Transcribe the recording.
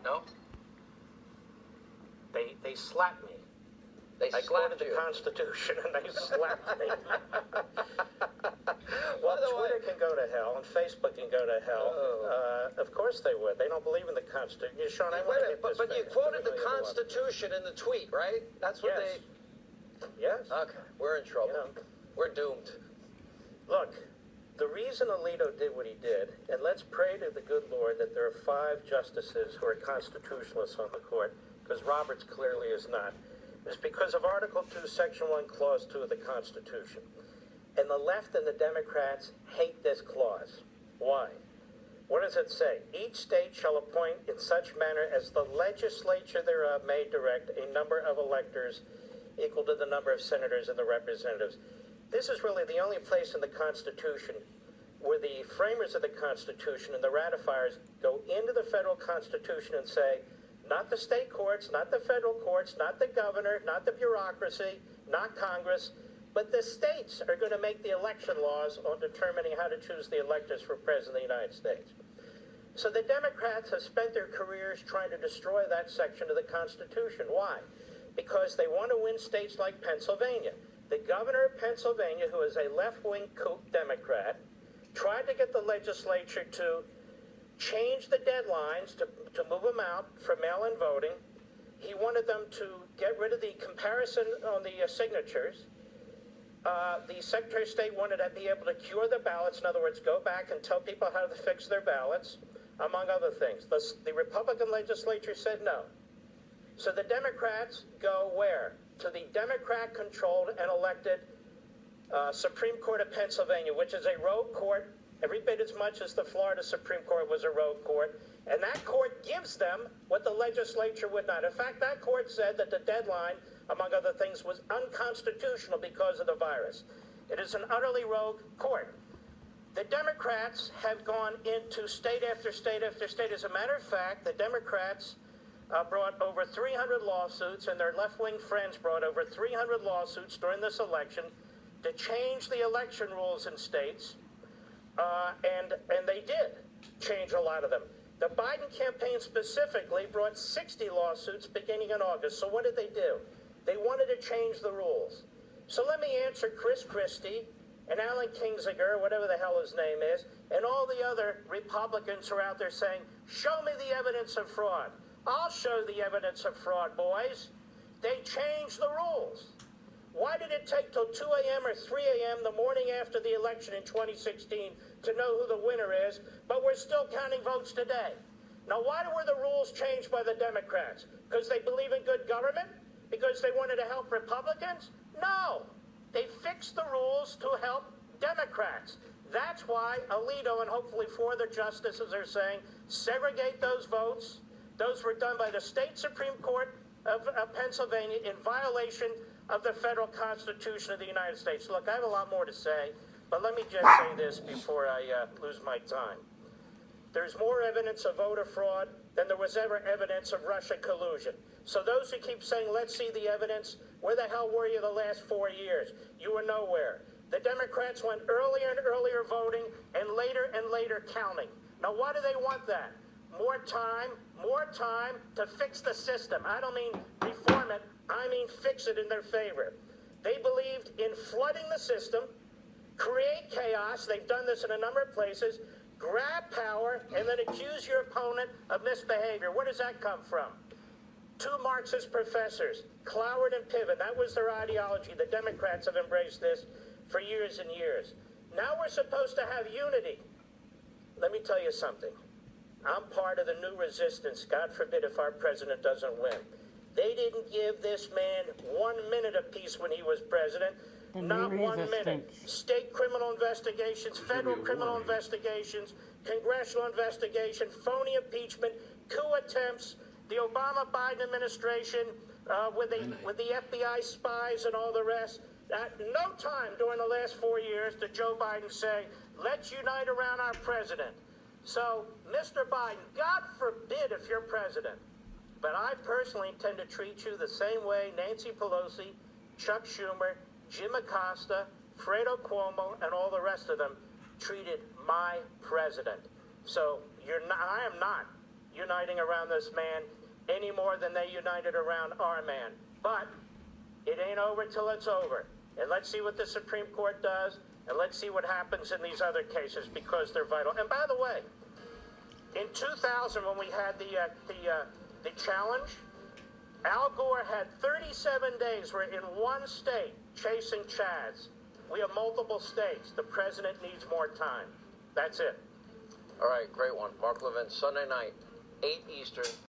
No? They slapped me. I quoted slapped you. the Constitution and they slapped me. Well, Twitter can go to hell and Facebook can go to hell. Oh. Of course they would. They don't believe in the Constitution. Sean, I Wait want a to minute, hit this but you finish. quoted the I know you love it. Constitution in the tweet, right? That's what Yes. Yes. Okay, we're in trouble. You know. We're doomed. Look, the reason Alito did what he did, and let's pray to the good Lord that there are 5 justices who are constitutionalists on the court, because Roberts clearly is not, is because of Article 2, Section 1, Clause 2 of the Constitution. And the left and the Democrats hate this clause. Why? What does it say? Each state shall appoint in such manner as the legislature thereof may direct a number of electors equal to the number of senators and the representatives. This is really the only place in the Constitution where the framers of the Constitution and the ratifiers go into the federal Constitution and say, not the state courts, not the federal courts, not the governor, not the bureaucracy, not Congress, but the states are going to make the election laws on determining how to choose the electors for President of the United States. So the Democrats have spent their careers trying to destroy that section of the Constitution. Why? Because they want to win states like Pennsylvania. The governor of Pennsylvania, who is a left-wing COUP Democrat, tried to get the legislature to change the deadlines to move them out for mail-in voting. He wanted them to get rid of the comparison on the signatures. The Secretary of State wanted to be able to cure the ballots, in other words, go back and tell people how to fix their ballots, among other things. The Republican legislature said no. So the Democrats go where? To the Democrat-controlled and elected Supreme Court of Pennsylvania, which is a rogue court, every bit as much as the Florida Supreme Court was a rogue court. And that court gives them what the legislature would not. In fact, that court said that the deadline, among other things, was unconstitutional because of the virus. It is an utterly rogue court. The Democrats have gone into state after state after state. As a matter of fact, the Democrats brought over 300 lawsuits, and their left-wing friends brought over 300 lawsuits during this election to change the election rules in states, and they did change a lot of them. The Biden campaign specifically brought 60 lawsuits beginning in August. So what did they do? They wanted to change the rules. So let me answer Chris Christie and Alan Kinzinger, whatever the hell his name is, and all the other Republicans who are out there saying, show me the evidence of fraud. I'll show the evidence of fraud, boys. They changed the rules. Why did it take till 2 a.m. or 3 a.m. the morning after the election in 2016 to know who the winner is, but we're still counting votes today? Now, why were the rules changed by the Democrats? Because they believe in good government? Because they wanted to help Republicans? No. They fixed the rules to help Democrats. That's why Alito and hopefully 4 other justices are saying, segregate those votes. Those were done by the state Supreme Court of Pennsylvania in violation of the federal Constitution of the United States. Look, I have a lot more to say, but let me just say this before I lose my time. There's more evidence of voter fraud than there was ever evidence of Russian collusion. So those who keep saying, let's see the evidence, where the hell were you the last 4 years? You were nowhere. The Democrats went earlier and earlier voting and later counting. Now, why do they want that? More time to fix the system. I don't mean reform it, I mean fix it in their favor. They believed in flooding the system, create chaos. They've done this in a number of places. Grab power and then accuse your opponent of misbehavior. Where does that come from? 2 Marxist professors, Cloward and Piven. That was their ideology. The Democrats have embraced this for years and years. Now we're supposed to have unity. Let me tell you something. I'm part of the new resistance. God forbid if our president doesn't win. They didn't give this man 1 minute of peace when he was president. Not 1 minute. State criminal investigations, federal criminal investigations, congressional investigation, phony impeachment, coup attempts, the Obama-Biden administration with the FBI spies and all the rest. At no time during the last 4 years did Joe Biden say, let's unite around our president. So, Mr. Biden, God forbid if you're president, but I personally intend to treat you the same way Nancy Pelosi, Chuck Schumer, Jim Acosta, Fredo Cuomo, and all the rest of them treated my president. So I am not uniting around this man any more than they united around our man. But it ain't over till it's over. And let's see what the Supreme Court does, and let's see what happens in these other cases, because they're vital. And by the way, in 2000, when we had the challenge, Al Gore had 37 days where in one state chasing Chads. We have multiple states. The president needs more time. That's it. All right, great one. Mark Levin, Sunday night, 8 Eastern.